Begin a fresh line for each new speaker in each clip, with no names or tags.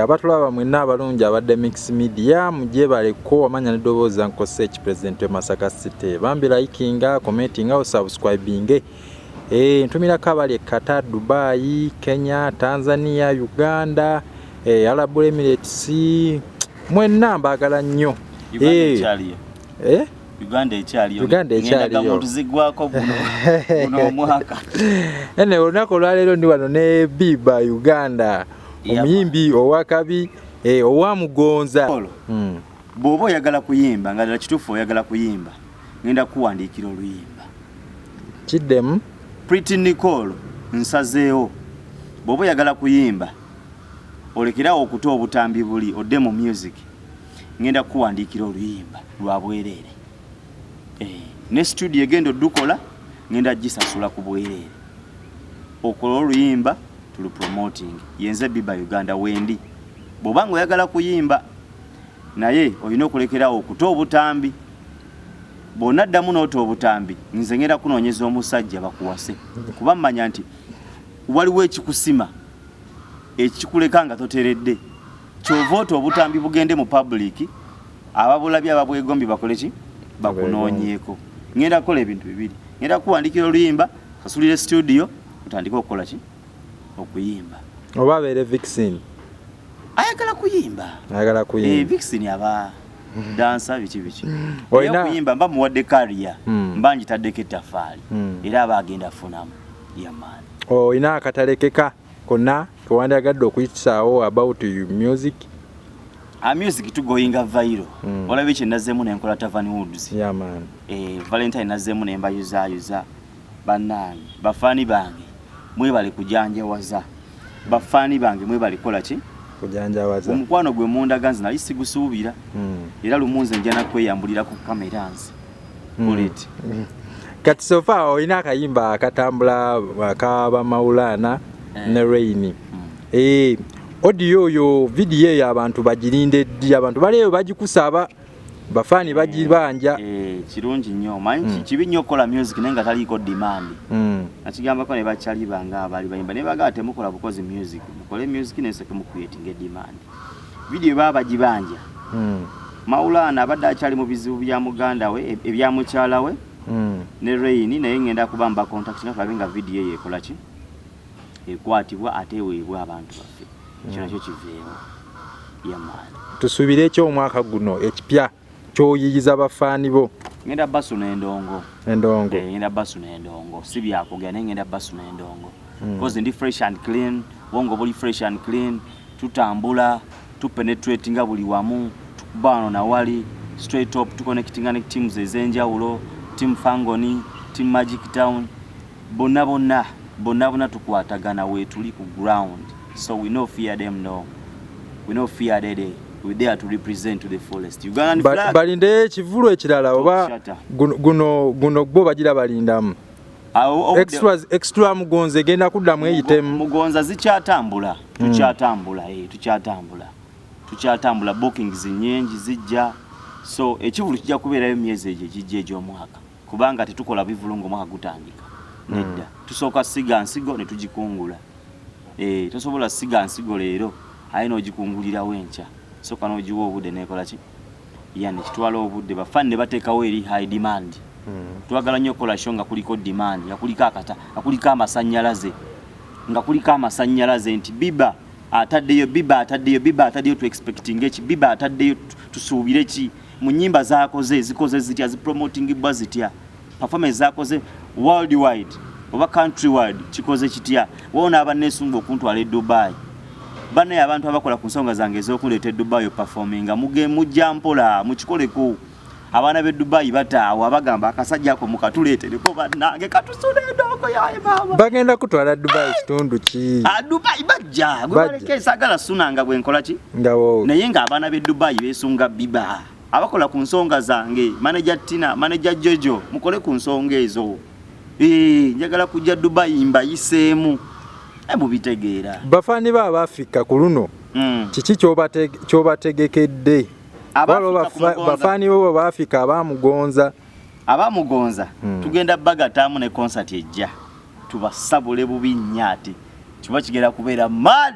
abatulaba mwenna abalungi abadde Mix Media mujje baleko amanya n'eddoboozi Uncle Search President we Masaka City bambi likinga commentinga subscribing ntumirako abali Qatar, Dubai, Kenya, Tanzania, Uganda, Arab Emirates mwenna mbagala nnyo
Uganda ekyaliyo
ngenda
muntu zigwako buno mwaka
ene olunaku lwaleero ndi wano ne Biba Uganda omuyimbi owakabi owamugonza
bw'oba oyagala kuyimba nga ddala kituufu oyagala kuyimba ngenda kuwandiikira oluyimba
kiddemu
Prety Nikolo nsazeewo bw'oba oyagala kuyimba olekerawo okuta obutambi buli odde mu music ngenda kuwandiikira oluyimba lwa bwereere ne studio egenda oddukola ngenda gisasula ku bwereere okola oluyimba tulu promoting yenze Biba Uganda wendi bw'obanga oyagala kuyimba naye olina okulekerawo okuta obutambi bw'onaddamu n'ota obutambi nze ngenda kunoonyeza omusajja bakuwase kuba mmanya nti waliwo ekikusima ekikuleka nga toteredde kyova ota obutambi bugende mu public ababulabye ababwegombi bakole ki bakunoonyeeko ngenda kukola ebintu bibiri ngenda kuwandikira oluyimba sasulire studio otandika okukola ki okuyimba
oba abeere Vixen
ayagala kuyimba Vixen aba dansa biki oyina kuyimba mba muwadde career mba njitaddeko ettafaali era aba agenda afunamu yamaani
oyina akatalekeka konna kewandiyagadde okuyisaawo about music
music tugoyinga viral olabye kye nazzeemu nenkola Tavern Woods Valentine nazzeemu nemba yuza bannange bafaani bange mwebale kujanjawaza bafaani bange mwebale kola ki
kujanjawaza
omukwano gwe mundaganzi nali sigusuubira era lumunze njana kweyambulira ku kamera nzi oleti
kati sofa olina akayimba akatambula akaba Maulana ne Rain audio oyo video eyo abantu bagirinde ddi abantu baleyo bagikusaba bafaani bagibanja
kirungi nnyo manyi kibi nnyo okukola music naye nga taliiko demand nakigambako ne bakyali banga abali bayimba ne bagaa temukola bukozi music mukole music neseke mu creating demand video baba bagibanja Maulana abadde akyali mu bizibu bya muganda we ebya mukyala we ne Rain naye ngenda kubamba contact nga tulabe nga video eyo ekola ki ekwatibwa ate eweebwa abantu baffe kino kyo kiveewo yamaani
tusuubire ekyomwaka guno ekipya kyoyiyiza bafaani bo
ngenda basu n'endongo ngenda basu n'endongo si byakugera naye ngenda basu n'endongo because ndi fresh and clean wongo buli fresh and clean tutambula tupenetrate nga buli wamu tukubano na wali straight up tuconnectinga ne teams ezenjawulo team Fangoni team Magic Town bonna tukwatagana we tuli ku ground so we no fear them no we no fear they we there to represent to the fullest Ugandan flag
balinde kivulu ekirala oba guno gbo bagira balindamu extra mugonze genda kuddamu eyitemu
mugonza zikyatambula tukyatambula bookings nyingi zijja so ekivulu kijja kubeerayo emyezi egyo gijja egy'omwaka kubanga tetukola bivulungu omwaka gutandika nedda tusooka siga nsigo ne tugikungula tosobola siga nsigo leero aye n'ogikungulirawo enkya soka n'ogiwa obudde nekola ki yani kitwala obudde bafaani ne bateekawo eri high demand twagala nnyo okukola show nga kuliko demand nga kuliko amasannyalaze nti Biba ataddeyo tu expecting eki Biba ataddeyo tusuubire ki mu nnyimba zikoze zitya zipromotingibwa zitya performance zakoze worldwide oba countrywide kikoze kitya wona abannesunga okuntwala Dubai banaye abantu abakola ku nsonga zange ez'okuleeta Dubai performinga mujja mpola mukikoleko abaana b'e Dubai bataawa bagamba akasajja ako mukatuleetereko bannange katusula endongo yaye baba
bagenda kutwala Dubai kitundu ki
Dubai bajja gwebaleke sagala sunanga bwenkola ki naye nga abaana b'e Dubai beesunga Biba abakola ku nsonga zange manager Tina manager Jojo mukole ku nsonga ezo njagala kujja Dubai mbayiseemu mubitegeera
bafaani ba Afrika ku luno kiki kyobategekedde bafaani bo ba Afrika
abamugonza tugenda bagatamu ne concert ejja tubasabule bubi nnyati kiba kigera kubeera mad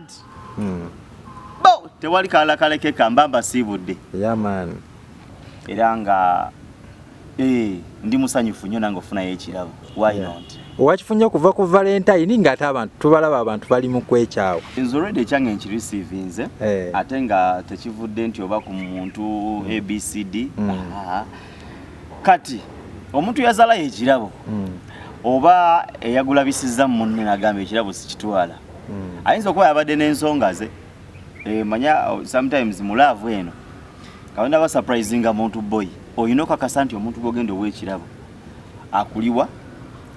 tewali kalala kaleke kambamba sibudde.
Yeah man.
Era nga ndi musanyufu nnyo nange ofunayo ekirabo. Why not?
Wakifunye kuva ku Valentine ng'ate abantu tubalaba abantu bali mu kwekyawo.
Nze already ekyange nkirisiivinze ate nga tekivudde nti oba ku muntu ABCD. Kati omuntu yazalayo ekirabo oba eyagulabisizza munne n'agamba ekirabo sikitwala. Ayinza okuba yabadde n'ensonga ze. Manya sometimes mu love eno kawenda ba surprising muntu boy oyina okakasa nti omuntu gogenda ow'ekirabo akuliwa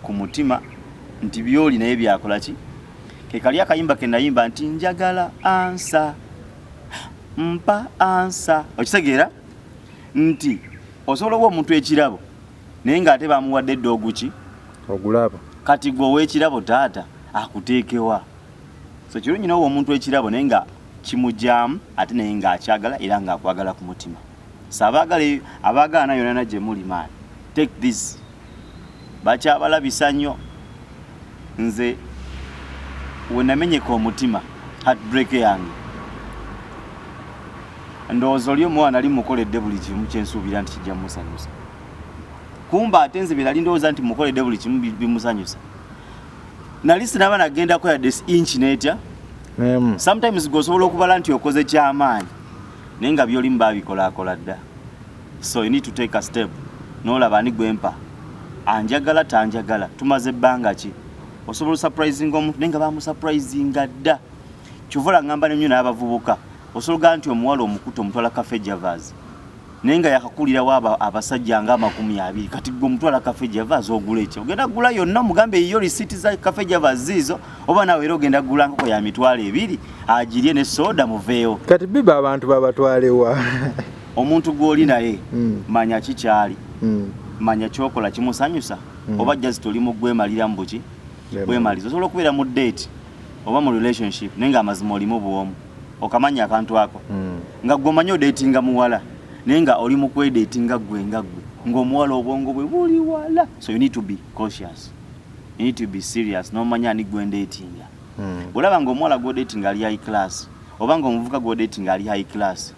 ku mutima nti byoli naye byakola ki ke kali akayimba ke nayimba nti njagala ansa mpa ansa okitegeera nti osobola okuwa omuntu ekirabo naye ng'ate bamuwadde eddoogu ki
ogulaba
kati gwe ow'ekirabo taata akuteekewa so kirungi n'owa omuntu ekirabo naye nga kimujjaamu ate naye ng'akyagala era ng'akwagala ku mutima abaagala yonna gye muli man take this bakyabalabisa nnyo nze we namenyeka omutima heartbreak yange ndowooza oli omwana ali mukoledde buli kimu kyensuubira nti kijja musanyusa kumba ate nze bye nali ndowooza nti mukoledde buli kimu bimusanyusa nali sinaba nagendako yadde inch netya sometimes gosobola okubala nti okoze kyamaanyi naye nga byolimu baabikolakola dda so you need to take a step n'olaba ani gwempa anjagala tanjagala tumaze ebbanga ki osobola surprising omuntu naye nga bamusurprisinga dda kyovula ngamba nnyo n'abavubuka osologa nti omuwala omukuto omutwala Cafe Javas naye nga yakakulirawo abasajja nga 20 kati gwe omutwala Cafe Javas ogula ekyo ogenda gula yonna mugambe eyo risiti za Cafe Javas zizo oba nawe era ogenda gula nkoko ya mitwalo 2 agirye ne soda muveewo
kati biba abantu babatwalewa
omuntu gw'oli naye manya kikyali manya kyokola kimusanyusa oba just oli mu gwemalira mu buki gwemaliza osobola okubeera mu date oba mu relationship naye nga amazima olimu buwomu okamanya akantu ako nga gw'omanyi odatinga muwala naye nga oli mu kwedatinga gwe ng'omuwala obwongo bwe buli wala so you need to be cautious you need to be serious n'omanya ani gwendatinga bw'olaba ng'omuwala gw'odatinga ali high class oba ng'omuvubuka gw'odatinga ali high class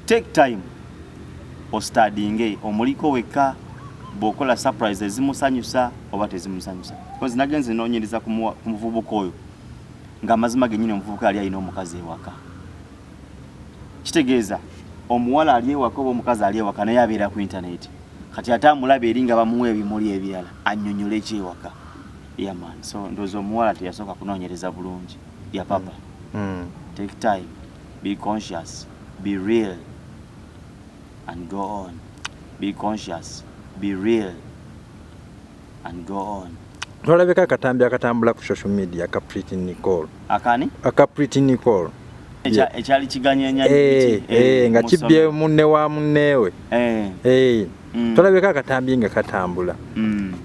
take time ostudinge omuliko wekka bw'okola surprise ezimusanyusa oba tezimusanyusa because nagenze noonyereza ku muvubuka oyo ng'amazima gennyini omuvubuka ali alina omukazi ewaka kitegeeza omuwala ali ewaka oba omukazi ali ewaka naye abeera ku internet kati ate amulaba eri nga bamuwa ebimuli ebirala annyonnyola ekyewaka yaman so ndowooza omuwala teyasooka kunoonyereza bulungi ya papa take time be conscious be real and go on be conscious be real and go on
Tolabeka akatambi akatambula ku social media ka Prety Nikolo
akani
aka Prety Nikolo
ekyali kiganyenya
nga kibye munne wa munnewe tolabeka akatambi nga katambula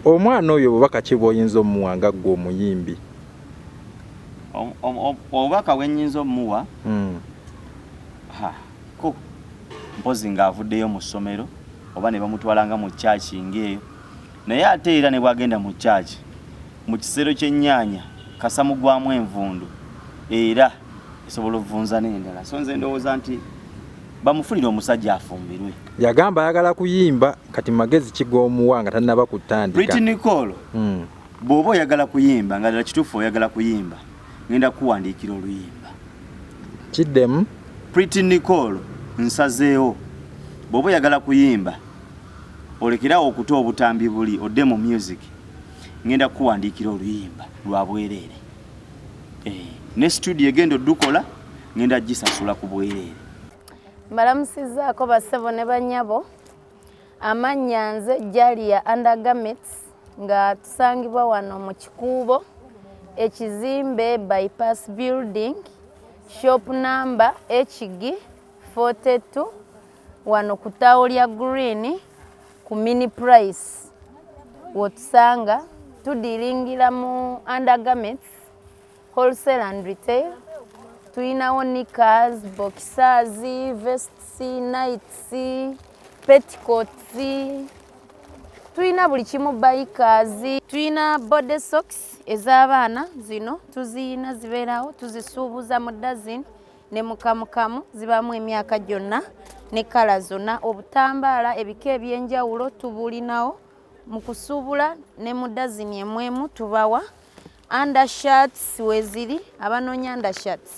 omwana oyo obubaka kiboyinza omuwanga gwo omuyimbi
obubaka bwenyinza omuwa ko mpozi ng'avuddeyo mu ssomero oba ne bamutwalanga mu chaachi ng'eyo naye ate era ne bwagenda mu chaachi mu kisero ky'ennyaanya kasamugwamu envundu era esobola ovunza n'endala so nze ndowooza nti bamufunire omusajja afumbirwe
yagamba ayagala kuyimba kati magezi kigoomuwa nga tannaba kutandika
Prety Nikolo bw'oba oyagala kuyimba nga ddala kituufu oyagala kuyimba ngenda kuwandiikira oluyimba
kiddemu
Prety Nikolo nsazeewo bw'oba oyagala kuyimba olekerawo okuta obutambi buli odde mu music ngenda kuwandiikira oluyimba lwa bwereere ne studio egenda oddukola ngenda gisasula ku bwereere
mbalamusizaako bassebo ne bannyabo amannya nze Jalia Undergarments nga tusangibwa wano mu Kikuubo ekizimbe bypass building shop number HG 42 wano ku ttaawo lya Green ku mini price wotusanga tudiringira mu undergarments wholesale and retail tuyinawo knickers, boxers, vests, nights, petticoats, tuyina buli kimu bikers, tuyina body socks ez'abaana zino tuziyina zibeerawo tuzisuubuza mu dozen ne mukamukamu zibamu emyaka gyonna ne kala zonna. Obutambaala ebika ebyenjawulo tubulinawo mu kusuubula ne mu dazini emwemu tubawa. Undershirts weziri, abanoonya undershirts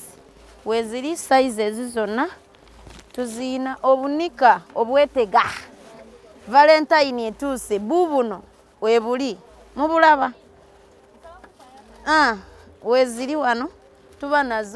weziri size ezi zonna tuziina. Obunika obwetega Valentine etuuse buubuno webuli mubulaba weziri wano tuba nazo.